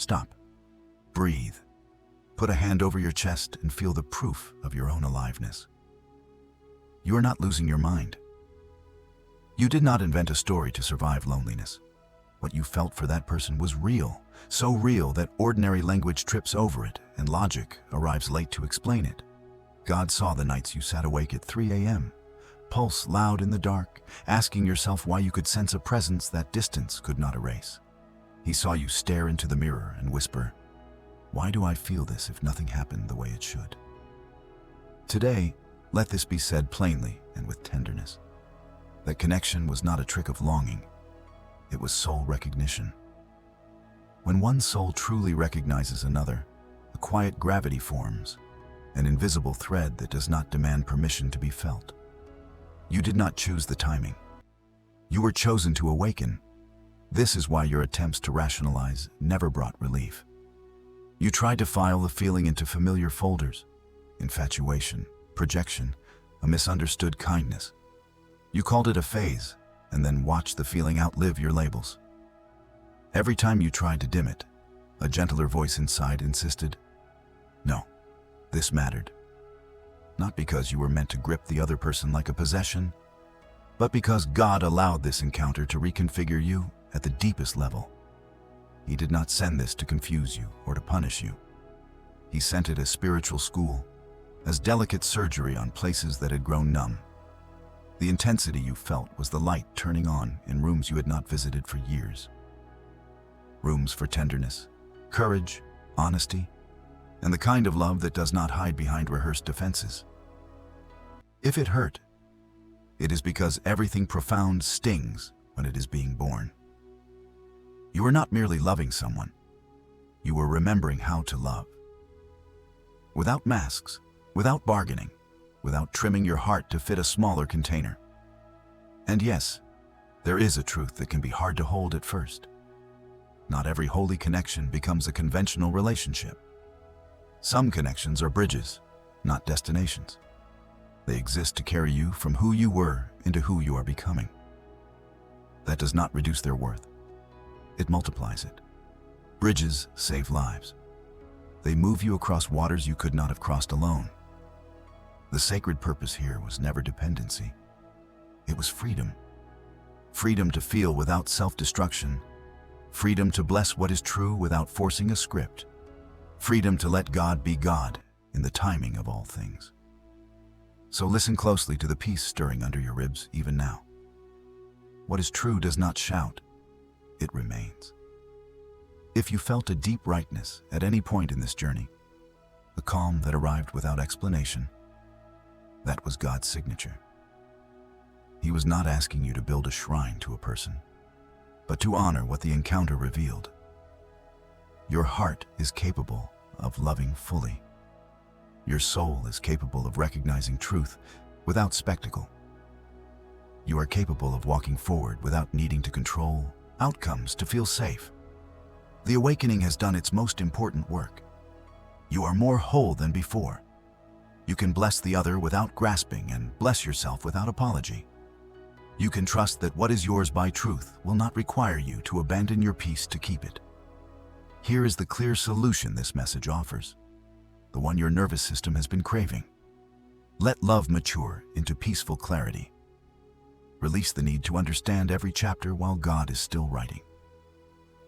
Stop. Breathe. Put a hand over your chest and feel the proof of your own aliveness. You are not losing your mind. You did not invent a story to survive loneliness. What you felt for that person was real, so real that ordinary language trips over it and logic arrives late to explain it. God saw the nights you sat awake at 3 a.m., pulse loud in the dark, asking yourself why you could sense a presence that distance could not erase. He saw you stare into the mirror and whisper, "Why do I feel this if nothing happened the way it should?" Today, let this be said plainly and with tenderness. That connection was not a trick of longing. It was soul recognition. When one soul truly recognizes another, a quiet gravity forms, an invisible thread that does not demand permission to be felt. You did not choose the timing. You were chosen to awaken. This is why your attempts to rationalize never brought relief. You tried to file the feeling into familiar folders: infatuation, projection, a misunderstood kindness. You called it a phase, and then watched the feeling outlive your labels. Every time you tried to dim it, a gentler voice inside insisted, "No, this mattered." Not because you were meant to grip the other person like a possession, but because God allowed this encounter to reconfigure you at the deepest level. He did not send this to confuse you or to punish you. He sent it as spiritual school, as delicate surgery on places that had grown numb. The intensity you felt was the light turning on in rooms you had not visited for years. Rooms for tenderness, courage, honesty, and the kind of love that does not hide behind rehearsed defenses. If it hurt, it is because everything profound stings when it is being born. You were not merely loving someone. You were remembering how to love. Without masks, without bargaining, without trimming your heart to fit a smaller container. And yes, there is a truth that can be hard to hold at first. Not every holy connection becomes a conventional relationship. Some connections are bridges, not destinations. They exist to carry you from who you were into who you are becoming. That does not reduce their worth. It multiplies it. Bridges save lives. They move you across waters you could not have crossed alone. The sacred purpose here was never dependency. It was freedom. Freedom to feel without self-destruction. Freedom to bless what is true without forcing a script. Freedom to let God be God in the timing of all things. So listen closely to the peace stirring under your ribs even now. What is true does not shout. It remains. If you felt a deep rightness at any point in this journey, a calm that arrived without explanation, that was God's signature. He was not asking you to build a shrine to a person, but to honor what the encounter revealed. Your heart is capable of loving fully. Your soul is capable of recognizing truth without spectacle. You are capable of walking forward without needing to control outcomes to feel safe. The awakening has done its most important work. You are more whole than before. You can bless the other without grasping and bless yourself without apology. You can trust that what is yours by truth will not require you to abandon your peace to keep it. Here is the clear solution this message offers, the one your nervous system has been craving. Let love mature into peaceful clarity. Release the need to understand every chapter while God is still writing.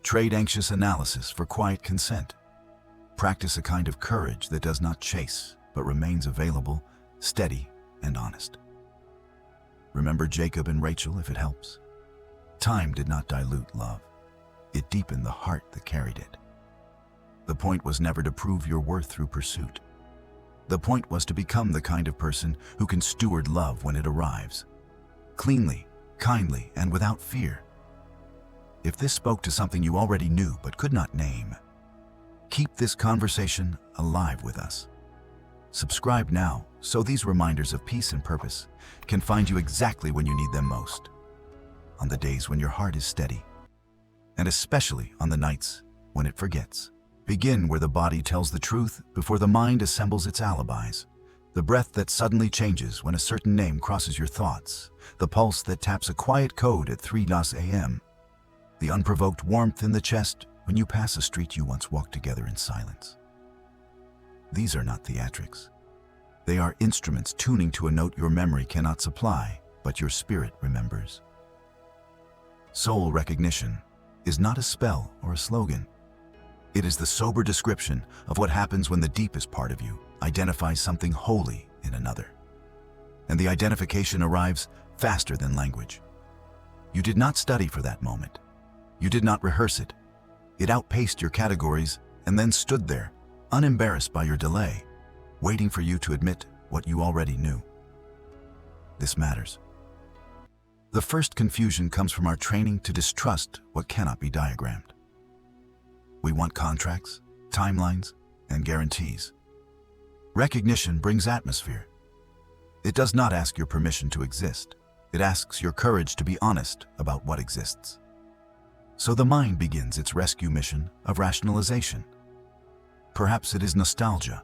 Trade anxious analysis for quiet consent. Practice a kind of courage that does not chase, but remains available, steady, and honest. Remember Jacob and Rachel if it helps. Time did not dilute love. It deepened the heart that carried it. The point was never to prove your worth through pursuit. The point was to become the kind of person who can steward love when it arrives. Cleanly, kindly, and without fear. If this spoke to something you already knew but could not name, keep this conversation alive with us. Subscribe now so these reminders of peace and purpose can find you exactly when you need them most. On the days when your heart is steady, and especially on the nights when it forgets. Begin where the body tells the truth before the mind assembles its alibis. The breath that suddenly changes when a certain name crosses your thoughts. The pulse that taps a quiet code at 3 a.m. The unprovoked warmth in the chest when you pass a street you once walked together in silence. These are not theatrics. They are instruments tuning to a note your memory cannot supply, but your spirit remembers. Soul recognition is not a spell or a slogan. It is the sober description of what happens when the deepest part of you identifies something holy in another. And the identification arrives faster than language. You did not study for that moment. You did not rehearse it. It outpaced your categories and then stood there, unembarrassed by your delay, waiting for you to admit what you already knew. This matters. The first confusion comes from our training to distrust what cannot be diagrammed. We want contracts, timelines, and guarantees. Recognition brings atmosphere. It does not ask your permission to exist. It asks your courage to be honest about what exists. So the mind begins its rescue mission of rationalization. Perhaps it is nostalgia,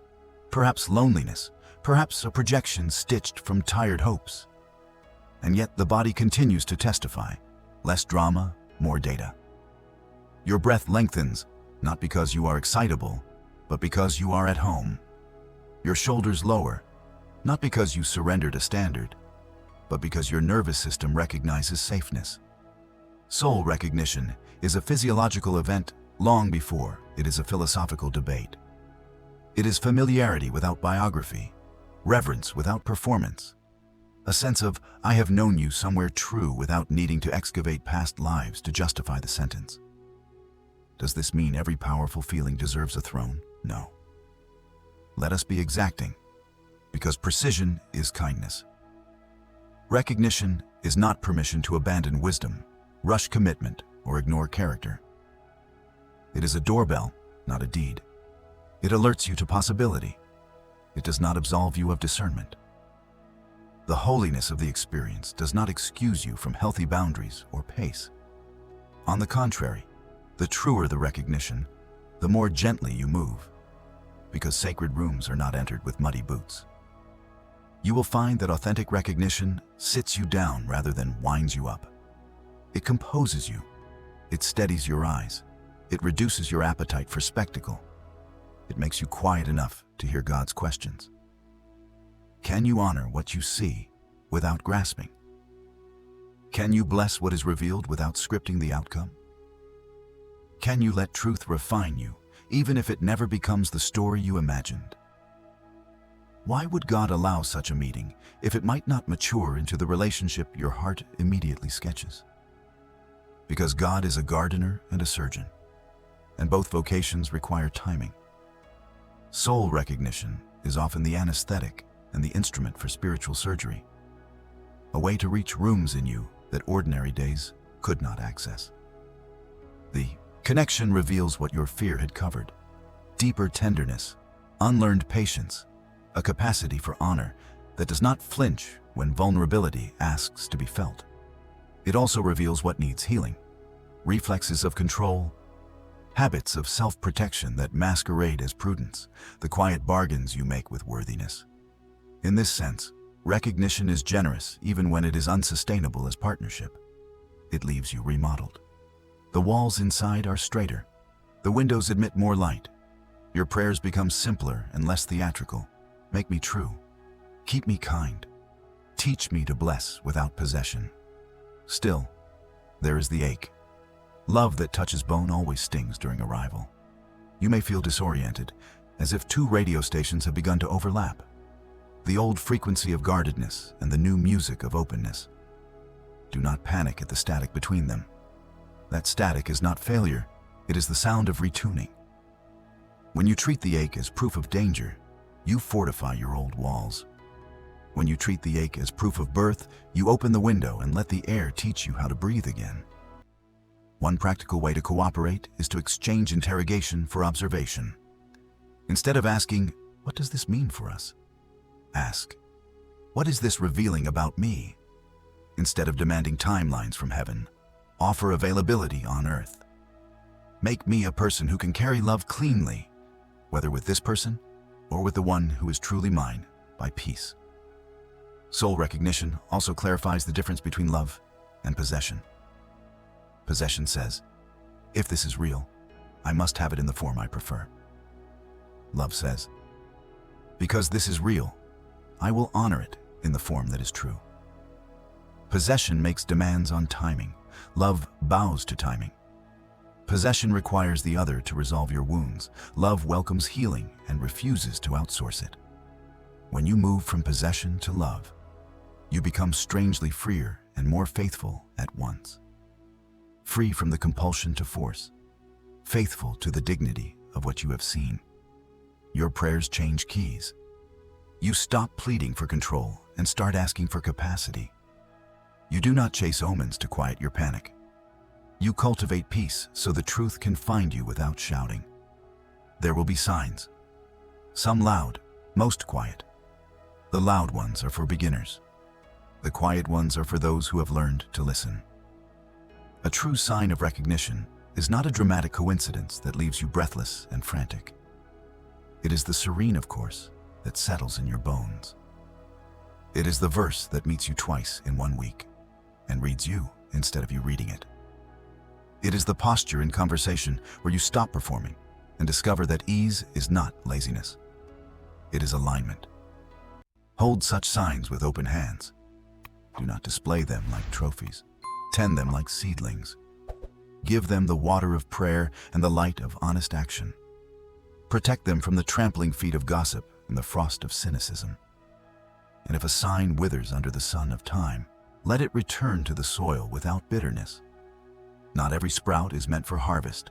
perhaps loneliness, perhaps a projection stitched from tired hopes. And yet the body continues to testify. Less drama, more data. Your breath lengthens, not because you are excitable, but because you are at home. Your shoulders lower, not because you surrendered a standard, but because your nervous system recognizes safeness. Soul recognition is a physiological event long before it is a philosophical debate. It is familiarity without biography, reverence without performance, a sense of "I have known you" somewhere true without needing to excavate past lives to justify the sentence. Does this mean every powerful feeling deserves a throne? No. Let us be exacting, because precision is kindness. Recognition is not permission to abandon wisdom, rush commitment, or ignore character. It is a doorbell, not a deed. It alerts you to possibility. It does not absolve you of discernment. The holiness of the experience does not excuse you from healthy boundaries or pace. On the contrary, the truer the recognition, the more gently you move, because sacred rooms are not entered with muddy boots. You will find that authentic recognition sits you down rather than winds you up. It composes you. It steadies your eyes. It reduces your appetite for spectacle. It makes you quiet enough to hear God's questions. Can you honor what you see without grasping? Can you bless what is revealed without scripting the outcome? Can you let truth refine you, even if it never becomes the story you imagined? Why would God allow such a meeting if it might not mature into the relationship your heart immediately sketches? Because God is a gardener and a surgeon, and both vocations require timing. Soul recognition is often the anesthetic and the instrument for spiritual surgery, a way to reach rooms in you that ordinary days could not access. The connection reveals what your fear had covered: deeper tenderness, unlearned patience, a capacity for honor that does not flinch when vulnerability asks to be felt. It also reveals what needs healing: reflexes of control, habits of self-protection that masquerade as prudence, the quiet bargains you make with worthiness. In this sense, recognition is generous even when it is unsustainable as partnership. It leaves you remodeled. The walls inside are straighter. The windows admit more light. Your prayers become simpler and less theatrical. Make me true. Keep me kind. Teach me to bless without possession. Still, there is the ache. Love that touches bone always stings during arrival. You may feel disoriented, as if two radio stations have begun to overlap. The old frequency of guardedness and the new music of openness. Do not panic at the static between them. That static is not failure, it is the sound of retuning. When you treat the ache as proof of danger, you fortify your old walls. When you treat the ache as proof of birth, you open the window and let the air teach you how to breathe again. One practical way to cooperate is to exchange interrogation for observation. Instead of asking, "What does this mean for us?" ask, "What is this revealing about me?" Instead of demanding timelines from heaven, offer availability on earth. Make me a person who can carry love cleanly, whether with this person or with the one who is truly mine, by peace. Soul recognition also clarifies the difference between love and possession. Possession says, "If this is real, I must have it in the form I prefer. Love says, because this is real, I will honor it in the form that is true. Possession makes demands on timing. Love bows to timing. Possession requires the other to resolve your wounds. Love welcomes healing and refuses to outsource it. When you move from possession to love, you become strangely freer and more faithful at once. Free from the compulsion to force, faithful to the dignity of what you have seen. Your prayers change keys. You stop pleading for control and start asking for capacity. You do not chase omens to quiet your panic. You cultivate peace so the truth can find you without shouting. There will be signs, some loud, most quiet. The loud ones are for beginners. The quiet ones are for those who have learned to listen. A true sign of recognition is not a dramatic coincidence that leaves you breathless and frantic. It is the serene, of course, that settles in your bones. It is the verse that meets you twice in 1 week and reads you instead of you reading it. It is the posture in conversation where you stop performing and discover that ease is not laziness. It is alignment. Hold such signs with open hands. Do not display them like trophies. Tend them like seedlings. Give them the water of prayer and the light of honest action. Protect them from the trampling feet of gossip and the frost of cynicism. And if a sign withers under the sun of time, let it return to the soil without bitterness. Not every sprout is meant for harvest.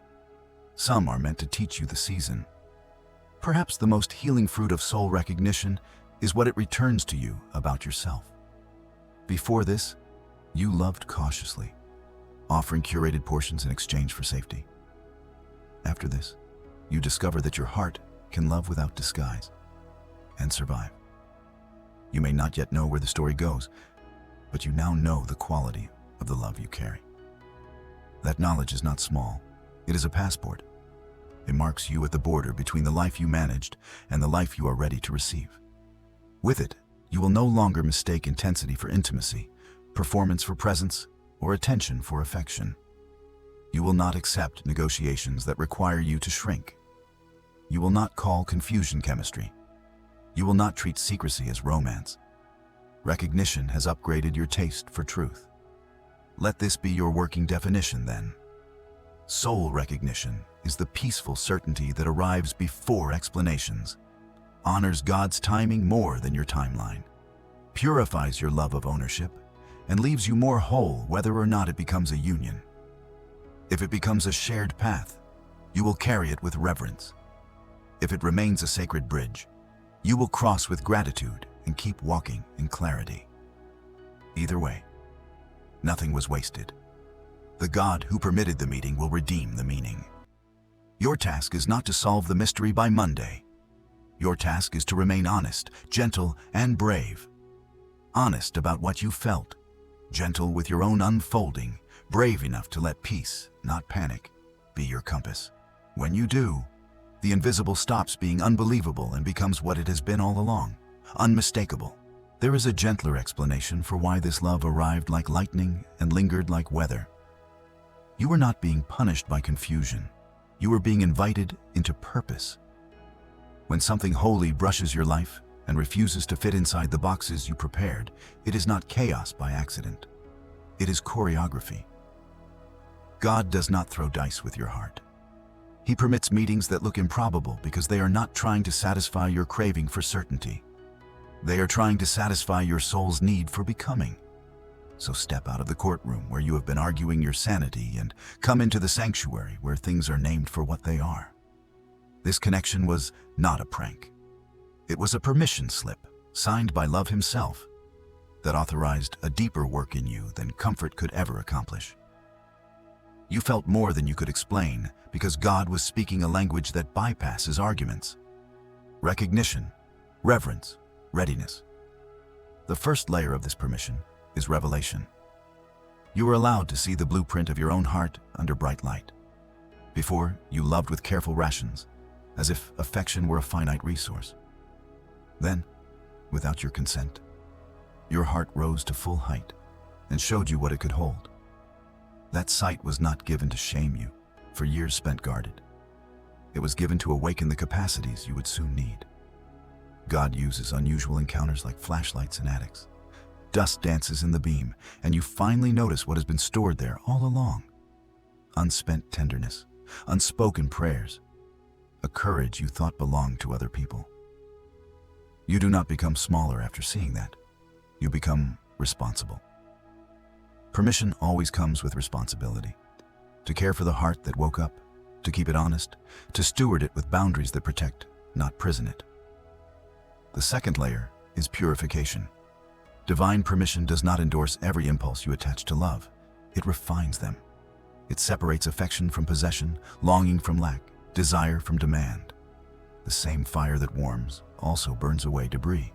Some are meant to teach you the season. Perhaps the most healing fruit of soul recognition is what it returns to you about yourself. Before this, you loved cautiously, offering curated portions in exchange for safety. After this, you discover that your heart can love without disguise and survive. You may not yet know where the story goes, but you now know the quality of the love you carry. That knowledge is not small. It is a passport. It marks you at the border between the life you managed and the life you are ready to receive. With it, you will no longer mistake intensity for intimacy, performance for presence, or attention for affection. You will not accept negotiations that require you to shrink. You will not call confusion chemistry. You will not treat secrecy as romance. Recognition has upgraded your taste for truth. Let this be your working definition then. Soul recognition is the peaceful certainty that arrives before explanations, honors God's timing more than your timeline, purifies your love of ownership, and leaves you more whole whether or not it becomes a union. If it becomes a shared path, you will carry it with reverence. If it remains a sacred bridge, you will cross with gratitude and keep walking in clarity. Either way, nothing was wasted. The God who permitted the meeting will redeem the meaning. Your task is not to solve the mystery by Monday. Your task is to remain honest, gentle, and brave. Honest about what you felt, gentle with your own unfolding, brave enough to let peace, not panic, be your compass. When you do, the invisible stops being unbelievable and becomes what it has been all along, unmistakable. There is a gentler explanation for why this love arrived like lightning and lingered like weather. You were not being punished by confusion. You were being invited into purpose. When something holy brushes your life and refuses to fit inside the boxes you prepared, it is not chaos by accident. It is choreography. God does not throw dice with your heart. He permits meetings that look improbable because they are not trying to satisfy your craving for certainty. They are trying to satisfy your soul's need for becoming. So step out of the courtroom where you have been arguing your sanity and come into the sanctuary where things are named for what they are. This connection was not a prank. It was a permission slip, signed by Love himself, that authorized a deeper work in you than comfort could ever accomplish. You felt more than you could explain because God was speaking a language that bypasses arguments. Recognition, reverence, readiness. The first layer of this permission is revelation. You were allowed to see the blueprint of your own heart under bright light. Before, you loved with careful rations, as if affection were a finite resource. Then, without your consent, your heart rose to full height and showed you what it could hold. That sight was not given to shame you, for years spent guarded. It was given to awaken the capacities you would soon need. God uses unusual encounters like flashlights in attics. Dust dances in the beam, and you finally notice what has been stored there all along. Unspent tenderness, unspoken prayers, a courage you thought belonged to other people. You do not become smaller after seeing that. You become responsible. Permission always comes with responsibility. To care for the heart that woke up, to keep it honest, to steward it with boundaries that protect, not prison it. The second layer is purification. Divine permission does not endorse every impulse you attach to love. It refines them. It separates affection from possession, longing from lack, desire from demand. The same fire that warms also burns away debris.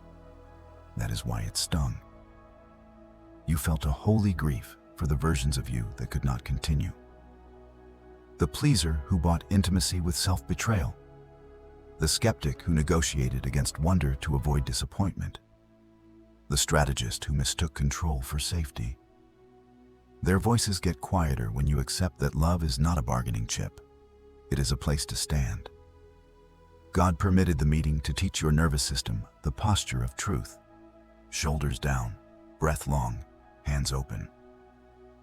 That is why it stung. You felt a holy grief for the versions of you that could not continue. The pleaser who bought intimacy with self-betrayal. The skeptic who negotiated against wonder to avoid disappointment. The strategist who mistook control for safety. Their voices get quieter when you accept that love is not a bargaining chip. It is a place to stand. God permitted the meeting to teach your nervous system the posture of truth. Shoulders down, breath long, hands open.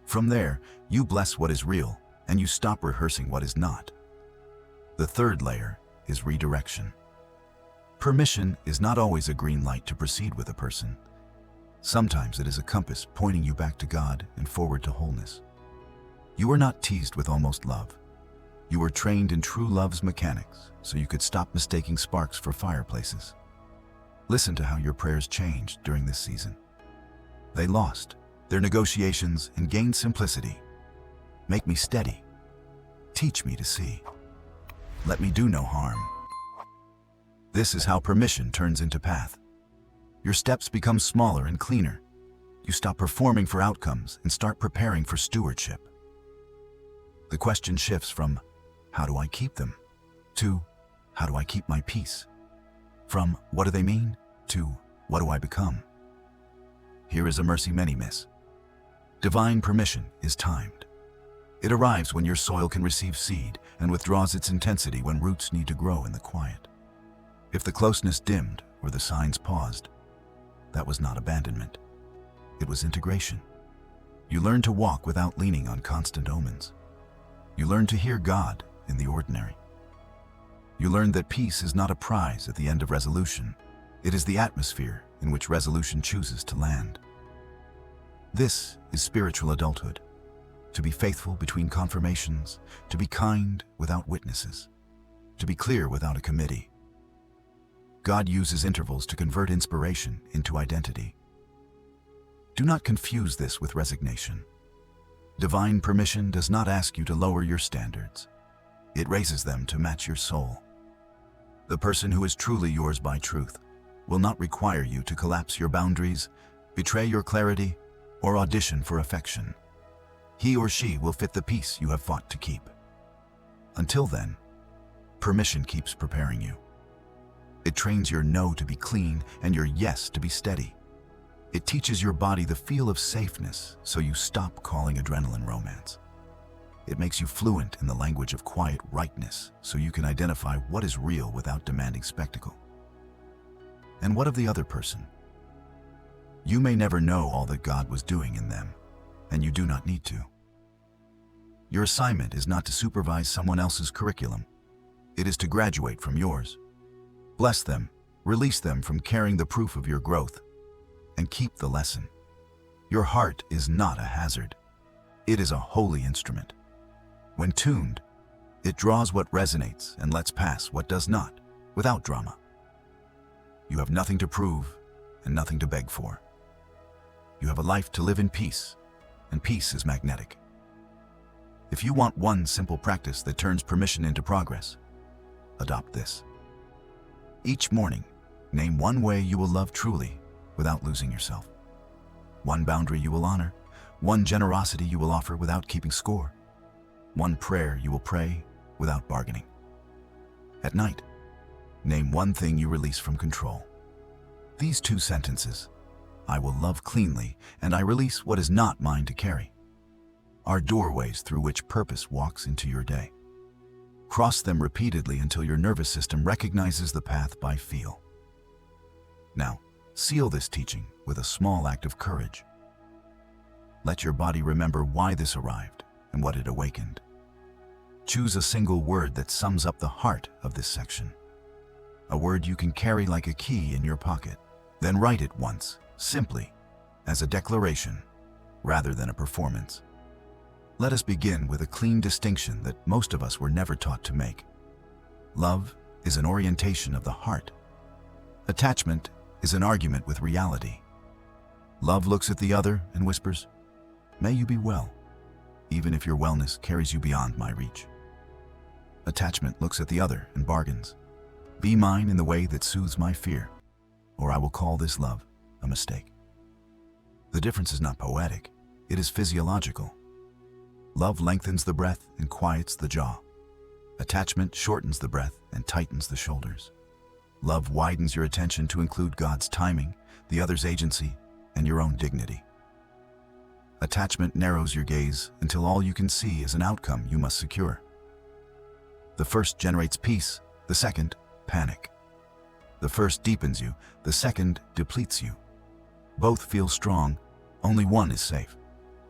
From there, you bless what is real and you stop rehearsing what is not. The third layer is redirection. Permission is not always a green light to proceed with a person. Sometimes it is a compass pointing you back to God and forward to wholeness. You were not teased with almost love. You were trained in true love's mechanics so you could stop mistaking sparks for fireplaces. Listen to how your prayers changed during this season. They lost their negotiations and gained simplicity. Make me steady. Teach me to see. Let me do no harm. This is how permission turns into path. Your steps become smaller and cleaner. You stop performing for outcomes and start preparing for stewardship. The question shifts from, how do I keep them? To, how do I keep my peace? From, what do they mean? To, what do I become? Here is a mercy many miss. Divine permission is timed. It arrives when your soil can receive seed and withdraws its intensity when roots need to grow in the quiet. If the closeness dimmed or the signs paused, that was not abandonment. It was integration. You learn to walk without leaning on constant omens. You learn to hear God in the ordinary. You learn that peace is not a prize at the end of resolution. It is the atmosphere in which resolution chooses to land. This is spiritual adulthood. To be faithful between confirmations, to be kind without witnesses, to be clear without a committee. God uses intervals to convert inspiration into identity. Do not confuse this with resignation. Divine permission does not ask you to lower your standards. It raises them to match your soul. The person who is truly yours by truth will not require you to collapse your boundaries, betray your clarity, or audition for affection. He or she will fit the peace you have fought to keep. Until then, permission keeps preparing you. It trains your no to be clean and your yes to be steady. It teaches your body the feel of safeness so you stop calling adrenaline romance. It makes you fluent in the language of quiet rightness so you can identify what is real without demanding spectacle. And what of the other person? You may never know all that God was doing in them, and you do not need to. Your assignment is not to supervise someone else's curriculum. It is to graduate from yours. Bless them, release them from carrying the proof of your growth, and keep the lesson. Your heart is not a hazard. It is a holy instrument. When tuned, it draws what resonates and lets pass what does not, without drama. You have nothing to prove and nothing to beg for. You have a life to live in peace, and peace is magnetic. If you want one simple practice that turns permission into progress, adopt this. Each morning, name one way you will love truly without losing yourself. One boundary you will honor, one generosity you will offer without keeping score, one prayer you will pray without bargaining. At night, name one thing you release from control. These 2 sentences, I will love cleanly and I release what is not mine to carry, are doorways through which purpose walks into your day. Cross them repeatedly until your nervous system recognizes the path by feel. Now, seal this teaching with a small act of courage. Let your body remember why this arrived and what it awakened. Choose a single word that sums up the heart of this section. A word you can carry like a key in your pocket. Then write it once, simply, as a declaration, rather than a performance. Let us begin with a clean distinction that most of us were never taught to make. Love is an orientation of the heart. Attachment is an argument with reality. Love looks at the other and whispers, "May you be well," even if your wellness carries you beyond my reach. Attachment looks at the other and bargains, "Be mine in the way that soothes my fear, or I will call this love a mistake." The difference is not poetic, it is physiological. Love lengthens the breath and quiets the jaw. Attachment shortens the breath and tightens the shoulders. Love widens your attention to include God's timing, the other's agency, and your own dignity. Attachment narrows your gaze until all you can see is an outcome you must secure. The first generates peace, the second, panic. The first deepens you, the second depletes you. Both feel strong, only one is safe.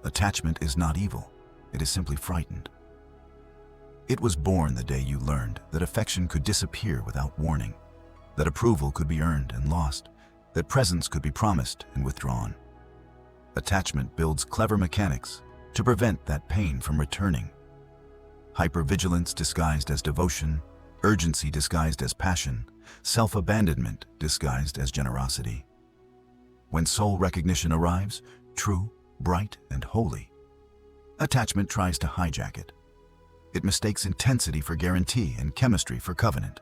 Attachment is not evil, it is simply frightened. It was born the day you learned that affection could disappear without warning, that approval could be earned and lost, that presence could be promised and withdrawn. Attachment builds clever mechanics to prevent that pain from returning. Hypervigilance disguised as devotion, urgency disguised as passion, self-abandonment disguised as generosity. When soul recognition arrives, true, bright, and holy, attachment tries to hijack it. It mistakes intensity for guarantee and chemistry for covenant.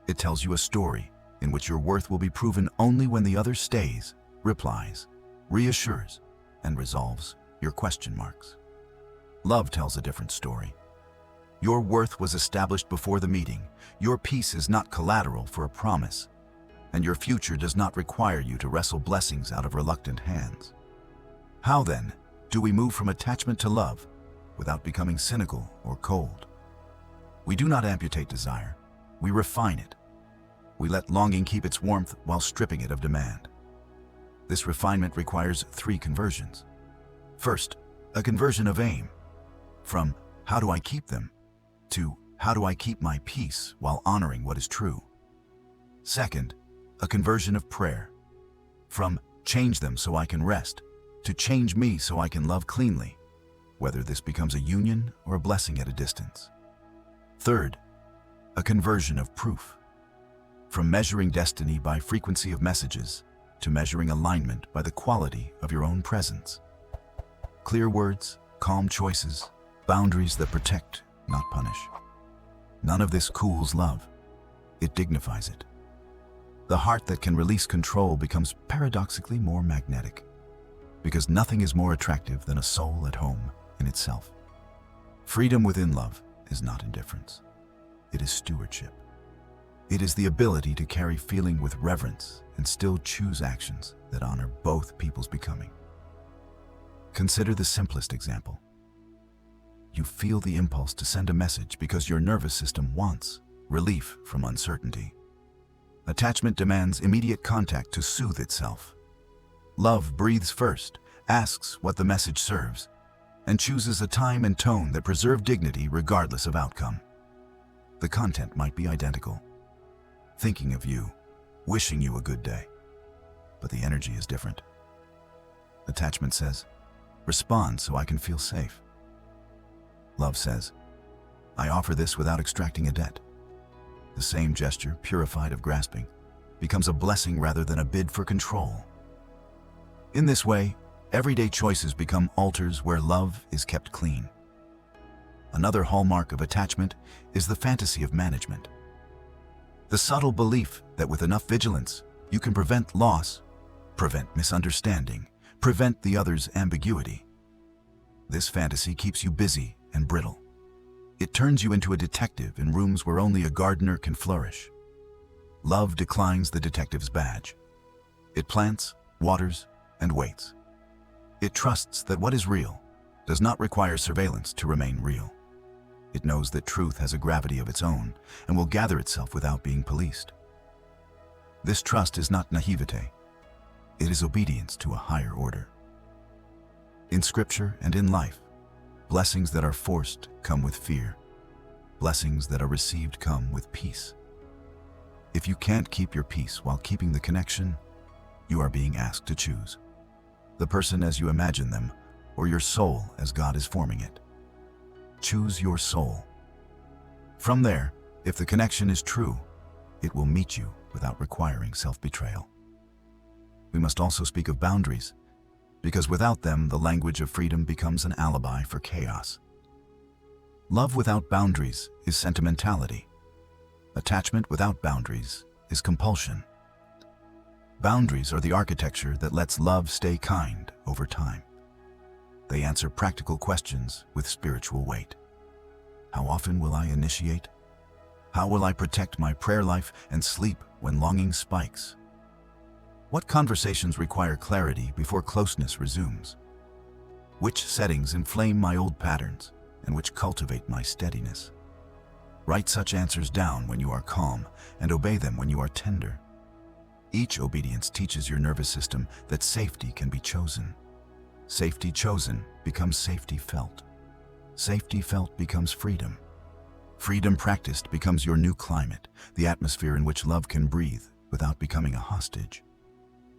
It tells you a story in which your worth will be proven only when the other stays, replies, reassures, and resolves your question marks. Love tells a different story. Your worth was established before the meeting. Your peace is not collateral for a promise, and your future does not require you to wrestle blessings out of reluctant hands. How then do we move from attachment to love without becoming cynical or cold? We do not amputate desire, we refine it. We let longing keep its warmth while stripping it of demand. This refinement requires 3 conversions. First, a conversion of aim, from "how do I keep them?" to "how do I keep my peace while honoring what is true?" Second, a conversion of prayer, from "change them so I can rest" to "change me so I can love cleanly," whether this becomes a union or a blessing at a distance. Third, a conversion of proof, from measuring destiny by frequency of messages to measuring alignment by the quality of your own presence. Clear words, calm choices, boundaries that protect, not punish. None of this cools love. It dignifies it. The heart that can release control becomes paradoxically more magnetic, because nothing is more attractive than a soul at home in itself. Freedom within love is not indifference. It is stewardship. It is the ability to carry feeling with reverence and still choose actions that honor both people's becoming. Consider the simplest example. You feel the impulse to send a message because your nervous system wants relief from uncertainty. Attachment demands immediate contact to soothe itself. Love breathes first, asks what the message serves, and chooses a time and tone that preserve dignity regardless of outcome. The content might be identical. Thinking of you, wishing you a good day, but the energy is different. Attachment says, "Respond so I can feel safe." Love says, "I offer this without extracting a debt." The same gesture, purified of grasping, becomes a blessing rather than a bid for control. In this way, everyday choices become altars where love is kept clean. Another hallmark of attachment is the fantasy of management. The subtle belief that with enough vigilance, you can prevent loss, prevent misunderstanding, prevent the other's ambiguity. This fantasy keeps you busy and brittle. It turns you into a detective in rooms where only a gardener can flourish. Love declines the detective's badge. It plants, waters, and waits. It trusts that what is real does not require surveillance to remain real. It knows that truth has a gravity of its own and will gather itself without being policed. This trust is not naivete. It is obedience to a higher order. In Scripture and in life, blessings that are forced come with fear. Blessings that are received come with peace. If you can't keep your peace while keeping the connection, you are being asked to choose the person as you imagine them, or your soul as God is forming it. Choose your soul. From there, if the connection is true, it will meet you without requiring self-betrayal. We must also speak of boundaries, because without them, the language of freedom becomes an alibi for chaos. Love without boundaries is sentimentality. Attachment without boundaries is compulsion. Boundaries are the architecture that lets love stay kind over time. They answer practical questions with spiritual weight. How often will I initiate? How will I protect my prayer life and sleep when longing spikes? What conversations require clarity before closeness resumes? Which settings inflame my old patterns and which cultivate my steadiness? Write such answers down when you are calm and obey them when you are tender. Each obedience teaches your nervous system that safety can be chosen. Safety chosen becomes safety felt. Safety felt becomes freedom. Freedom practiced becomes your new climate, the atmosphere in which love can breathe without becoming a hostage.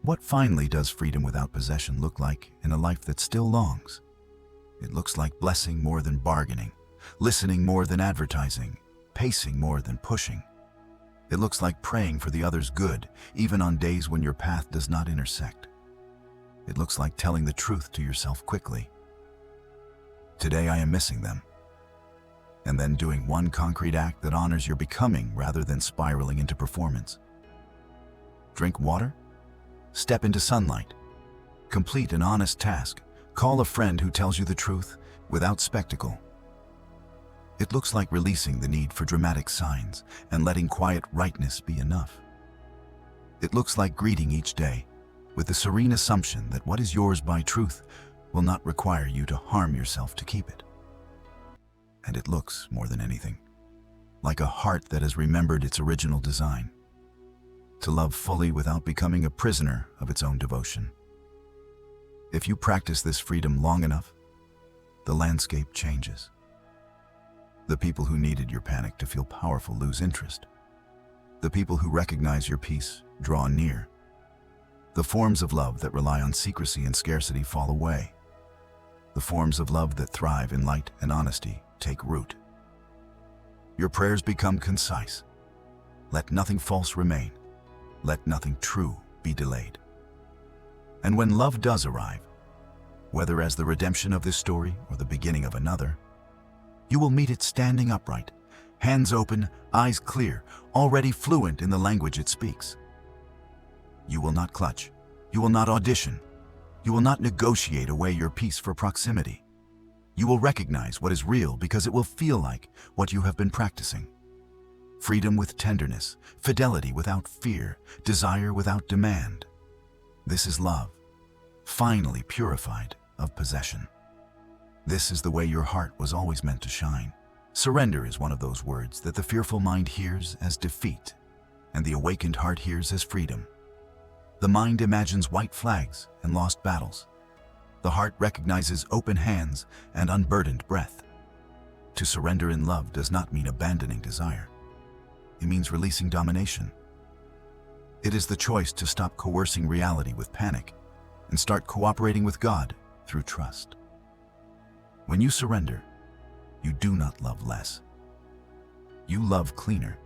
What finally does freedom without possession look like in a life that still longs? It looks like blessing more than bargaining, listening more than advertising, pacing more than pushing. It looks like praying for the other's good, even on days when your path does not intersect. It looks like telling the truth to yourself quickly. Today I am missing them. And then doing one concrete act that honors your becoming rather than spiraling into performance. Drink water? Step into sunlight. Complete an honest task. Call a friend who tells you the truth without spectacle. It looks like releasing the need for dramatic signs and letting quiet rightness be enough. It looks like greeting each day with the serene assumption that what is yours by truth will not require you to harm yourself to keep it. And it looks, more than anything, like a heart that has remembered its original design, to love fully without becoming a prisoner of its own devotion. If you practice this freedom long enough, the landscape changes. The people who needed your panic to feel powerful lose interest. The people who recognize your peace draw near. The forms of love that rely on secrecy and scarcity fall away. The forms of love that thrive in light and honesty take root. Your prayers become concise. Let nothing false remain. Let nothing true be delayed. And when love does arrive, whether as the redemption of this story or the beginning of another, you will meet it standing upright, hands open, eyes clear, already fluent in the language it speaks. You will not clutch. You will not audition. You will not negotiate away your peace for proximity. You will recognize what is real because it will feel like what you have been practicing. Freedom with tenderness, fidelity without fear, desire without demand. This is love, finally purified of possession. This is the way your heart was always meant to shine. Surrender is one of those words that the fearful mind hears as defeat, and the awakened heart hears as freedom. The mind imagines white flags and lost battles. The heart recognizes open hands and unburdened breath. To surrender in love does not mean abandoning desire. It means releasing domination. It is the choice to stop coercing reality with panic and start cooperating with God through trust. When you surrender, you do not love less. You love cleaner.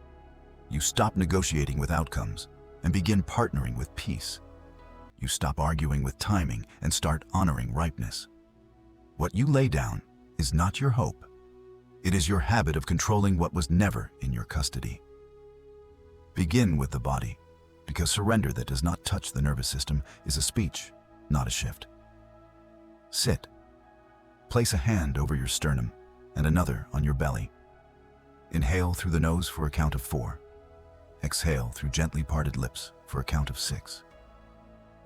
You stop negotiating with outcomes and begin partnering with peace. You stop arguing with timing and start honoring ripeness. What you lay down is not your hope. It is your habit of controlling what was never in your custody. Begin with the body, because surrender that does not touch the nervous system is a speech, not a shift. Sit. Place a hand over your sternum and another on your belly. Inhale through the nose for a count of 4. Exhale through gently parted lips for a count of 6.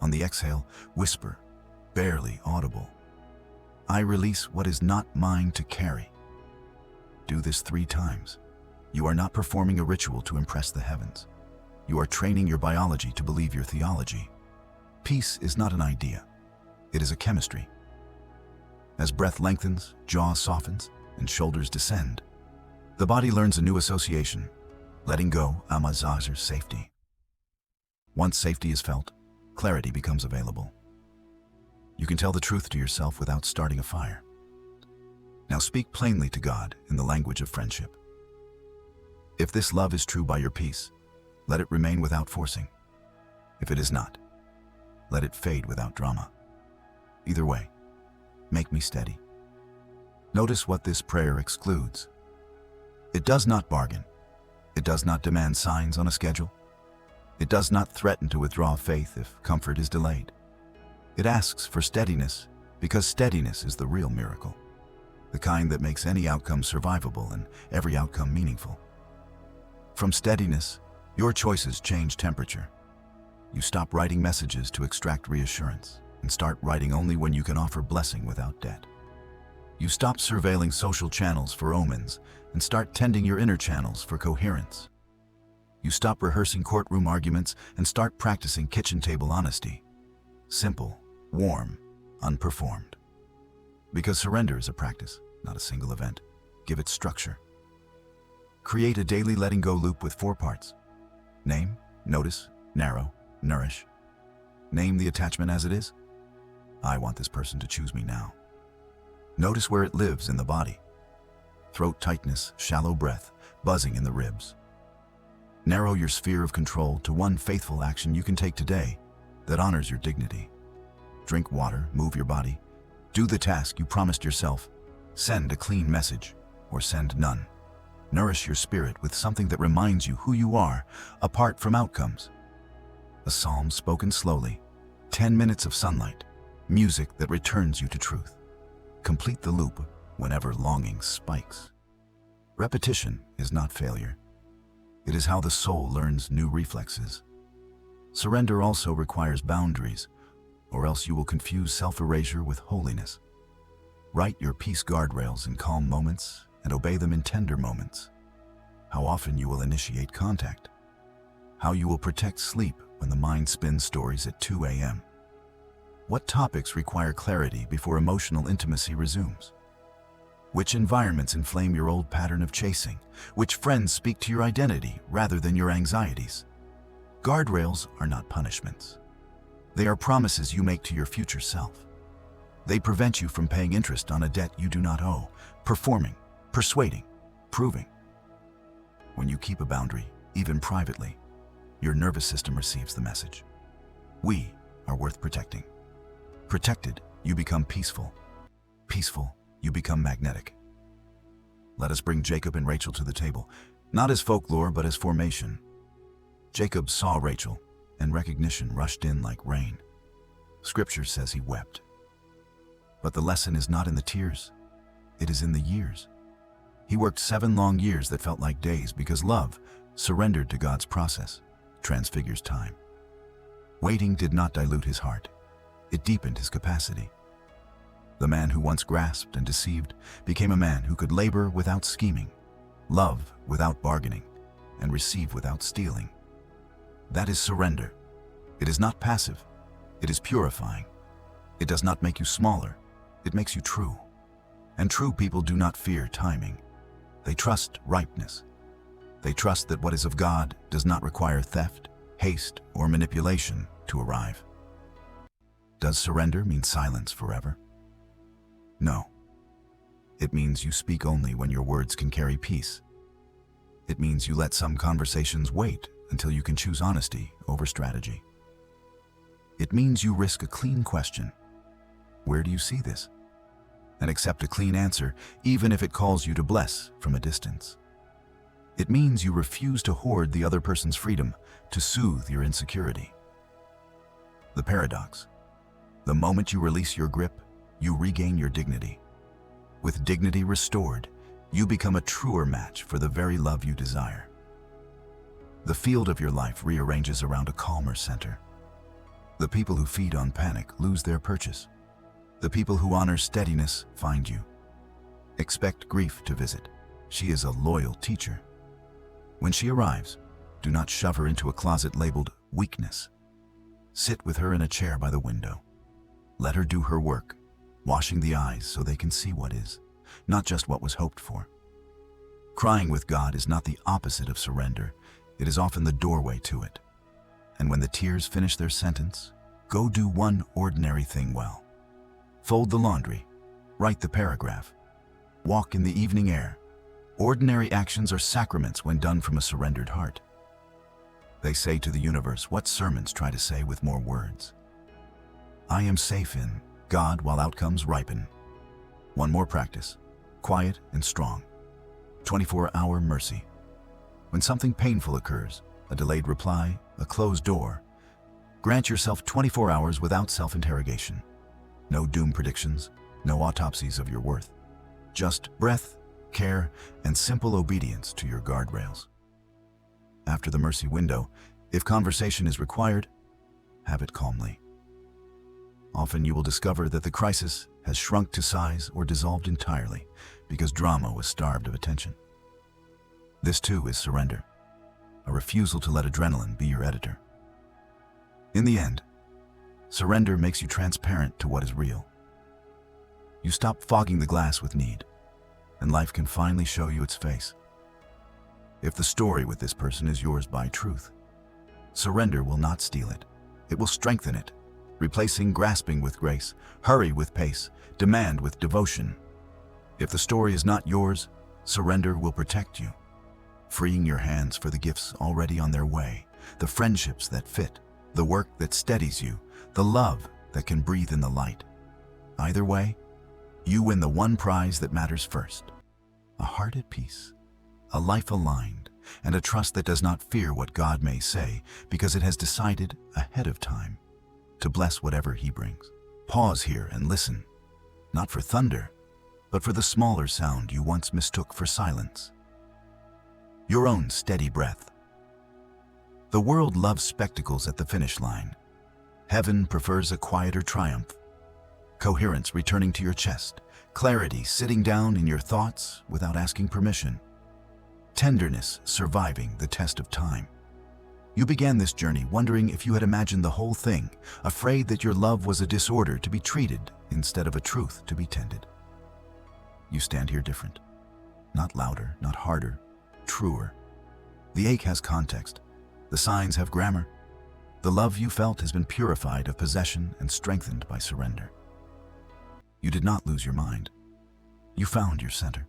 On the exhale, whisper, barely audible, I release what is not mine to carry. Do this 3 times. You are not performing a ritual to impress the heavens. You are training your biology to believe your theology. Peace is not an idea. It is a chemistry. As breath lengthens, jaw softens, and shoulders descend, the body learns a new association, letting go, amazazer, safety. Once safety is felt, clarity becomes available. You can tell the truth to yourself without starting a fire. Now speak plainly to God in the language of friendship. If this love is true by your peace, let it remain without forcing. If it is not, let it fade without drama. Either way, make me steady. Notice what this prayer excludes. It does not bargain. It does not demand signs on a schedule. It does not threaten to withdraw faith if comfort is delayed. It asks for steadiness because steadiness is the real miracle, the kind that makes any outcome survivable and every outcome meaningful. From steadiness, your choices change temperature. You stop writing messages to extract reassurance and start writing only when you can offer blessing without debt. You stop surveilling social channels for omens and start tending your inner channels for coherence. You stop rehearsing courtroom arguments and start practicing kitchen table honesty. Simple, warm, unperformed. Because surrender is a practice, not a single event. Give it structure. Create a daily letting go loop with 4 parts. Name, notice, narrow, nourish. Name the attachment as it is. I want this person to choose me now. Notice where it lives in the body. Throat tightness, shallow breath, buzzing in the ribs. Narrow your sphere of control to one faithful action you can take today that honors your dignity. Drink water, move your body. Do the task you promised yourself. Send a clean message, or send none. Nourish your spirit with something that reminds you who you are, apart from outcomes. A psalm spoken slowly, 10 minutes of sunlight, music that returns you to truth. Complete the loop whenever longing spikes. Repetition is not failure. It is how the soul learns new reflexes. Surrender also requires boundaries, or else you will confuse self-erasure with holiness. Write your peace guardrails in calm moments and obey them in tender moments. How often you will initiate contact. How you will protect sleep when the mind spins stories at 2 a.m. What topics require clarity before emotional intimacy resumes? Which environments inflame your old pattern of chasing? Which friends speak to your identity rather than your anxieties? Guardrails are not punishments. They are promises you make to your future self. They prevent you from paying interest on a debt you do not owe, performing, persuading, proving. When you keep a boundary, even privately, your nervous system receives the message. We are worth protecting. Protected, you become peaceful. Peaceful, you become magnetic. Let us bring Jacob and Rachel to the table, not as folklore but as formation. Jacob saw Rachel, and recognition rushed in like rain. Scripture says he wept. But the lesson is not in the tears, it is in the years. He worked 7 long years that felt like days because love, surrendered to God's process, transfigures time. Waiting did not dilute his heart, it deepened his capacity. The man who once grasped and deceived became a man who could labor without scheming, love without bargaining, and receive without stealing. That is surrender. It is not passive, it is purifying. It does not make you smaller, it makes you true. And true people do not fear timing. They trust ripeness. They trust that what is of God does not require theft, haste, or manipulation to arrive. Does surrender mean silence forever? No. It means you speak only when your words can carry peace. It means you let some conversations wait until you can choose honesty over strategy. It means you risk a clean question. Where do you see this? And accept a clean answer, even if it calls you to bless from a distance. It means you refuse to hoard the other person's freedom to soothe your insecurity. The paradox. The moment you release your grip, you regain your dignity. With dignity restored, you become a truer match for the very love you desire. The field of your life rearranges around a calmer center. The people who feed on panic lose their purchase. The people who honor steadiness find you. Expect grief to visit, She is a loyal teacher. When she arrives, do not shove her into a closet labeled weakness. Sit with her in a chair by the window. Let her do her work, washing the eyes so they can see what is, not just what was hoped for. Crying with God is not the opposite of surrender. It is often the doorway to it. And when the tears finish their sentence, go do one ordinary thing well. Fold the laundry, write the paragraph, walk in the evening air. Ordinary actions are sacraments when done from a surrendered heart. They say to the universe what sermons try to say with more words. I am safe in God while outcomes ripen. One more practice, quiet and strong. 24-hour mercy. When something painful occurs, a delayed reply, a closed door, grant yourself 24 hours without self-interrogation. No doom predictions, no autopsies of your worth. Just breath, care, and simple obedience to your guardrails. After the mercy window, if conversation is required, have it calmly. Often you will discover that the crisis has shrunk to size or dissolved entirely because drama was starved of attention. This too is surrender, a refusal to let adrenaline be your editor. In the end, surrender makes you transparent to what is real. You stop fogging the glass with need, and life can finally show you its face. If the story with this person is yours by truth, surrender will not steal it. It will strengthen it, replacing grasping with grace, hurry with pace, demand with devotion. If the story is not yours, surrender will protect you, freeing your hands for the gifts already on their way, the friendships that fit, the work that steadies you, the love that can breathe in the light. Either way, you win the one prize that matters first: a heart at peace, a life aligned, and a trust that does not fear what God may say because it has decided ahead of time to bless whatever He brings. Pause here and listen, not for thunder, but for the smaller sound you once mistook for silence. Your own steady breath. The world loves spectacles at the finish line. Heaven prefers a quieter triumph. Coherence returning to your chest, clarity sitting down in your thoughts without asking permission, tenderness surviving the test of time. You began this journey wondering if you had imagined the whole thing, afraid that your love was a disorder to be treated instead of a truth to be tended. You stand here different. Not louder, not harder, truer. The ache has context. The signs have grammar. The love you felt has been purified of possession and strengthened by surrender. You did not lose your mind. You found your center.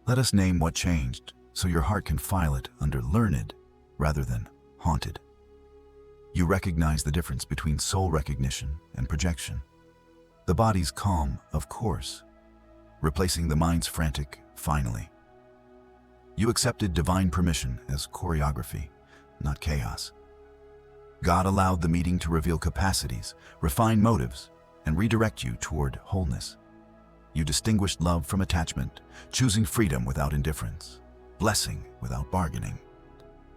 Let us name what changed so your heart can file it under learned rather than haunted. You recognize the difference between soul recognition and projection. The body's calm, of course, replacing the mind's frantic, finally. You accepted divine permission as choreography, not chaos. God allowed the meeting to reveal capacities, refine motives, and redirect you toward wholeness. You distinguished love from attachment, choosing freedom without indifference, blessing without bargaining.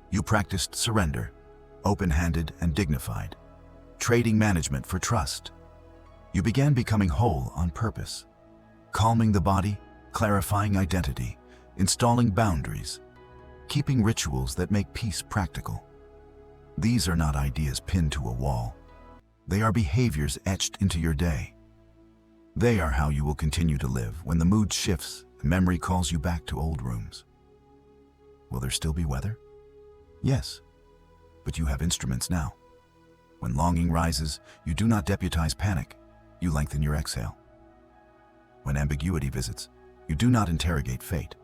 You practiced surrender, open-handed and dignified, trading management for trust. You began becoming whole on purpose, calming the body, clarifying identity, installing boundaries, keeping rituals that make peace practical. These are not ideas pinned to a wall. They are behaviors etched into your day. They are how you will continue to live when the mood shifts and memory calls you back to old rooms. Will there still be weather? Yes, but you have instruments now. When longing rises, you do not deputize panic, you lengthen your exhale. When ambiguity visits, you do not interrogate fate.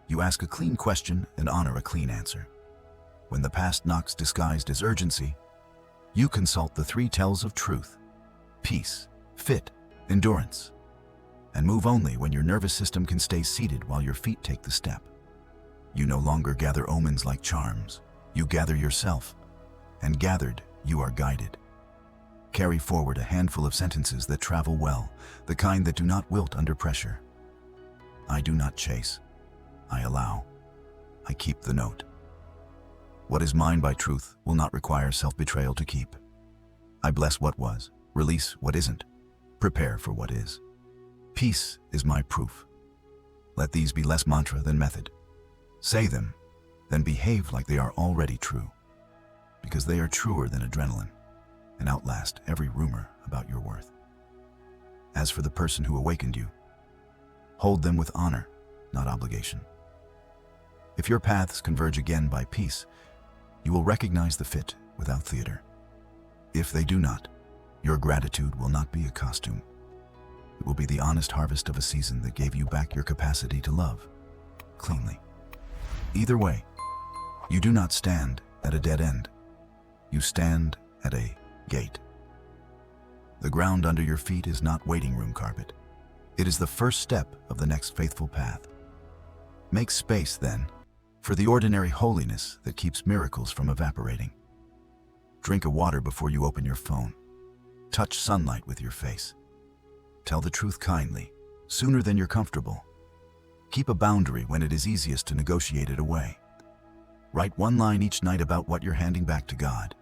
You ask a clean question and honor a clean answer. When the past knocks disguised as urgency, you consult the three tells of truth: peace, fit, endurance, and move only when your nervous system can stay seated while your feet take the step. You no longer gather omens like charms. You gather yourself, and gathered, you are guided. Carry forward a handful of sentences that travel well, the kind that do not wilt under pressure. I do not chase. I allow. I keep the note. What is mine by truth will not require self-betrayal to keep. I bless what was, release what isn't, prepare for what is. Peace is my proof. Let these be less mantra than method. Say them, then behave like they are already true, because they are truer than adrenaline and outlast every rumor about your worth. As for the person who awakened you, hold them with honor, not obligation. If your paths converge again by peace, you will recognize the fit without theater. If they do not, your gratitude will not be a costume. It will be the honest harvest of a season that gave you back your capacity to love cleanly. Either way, you do not stand at a dead end. You stand at a gate. The ground under your feet is not waiting room carpet. It is the first step of the next faithful path. Make space, then, for the ordinary holiness that keeps miracles from evaporating. Drink a water before you open your phone. Touch sunlight with your face. Tell the truth kindly, sooner than you're comfortable. Keep a boundary when it is easiest to negotiate it away. Write one line each night about what you're handing back to God.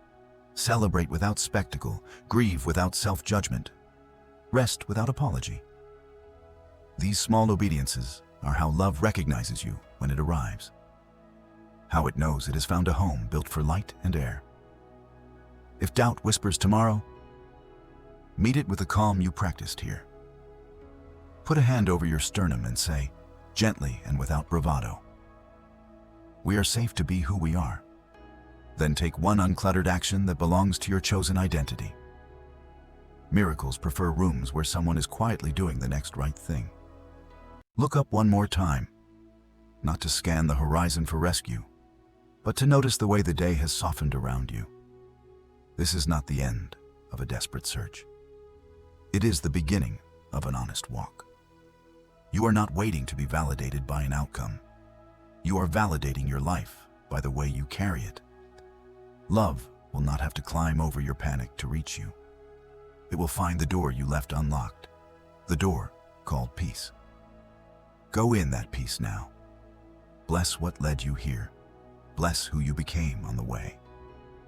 Celebrate without spectacle, grieve without self-judgment, rest without apology. These small obediences are how love recognizes you when it arrives, how it knows it has found a home built for light and air. If doubt whispers tomorrow, meet it with the calm you practiced here. Put a hand over your sternum and say, gently and without bravado, "We are safe to be who we are." Then take one uncluttered action that belongs to your chosen identity. Miracles prefer rooms where someone is quietly doing the next right thing. Look up one more time, not to scan the horizon for rescue, but to notice the way the day has softened around you. This is not the end of a desperate search. It is the beginning of an honest walk. You are not waiting to be validated by an outcome. You are validating your life by the way you carry it. Love will not have to climb over your panic to reach you. It will find the door you left unlocked, the door called peace. Go in that peace now. Bless what led you here. Bless who you became on the way.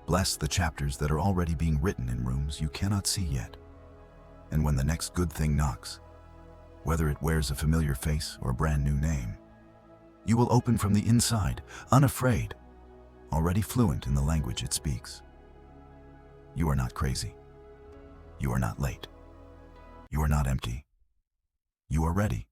Bless the chapters that are already being written in rooms you cannot see yet. And when the next good thing knocks, whether it wears a familiar face or a brand new name, you will open from the inside, unafraid, already fluent in the language it speaks. You are not crazy. You are not late. You are not empty. You are ready.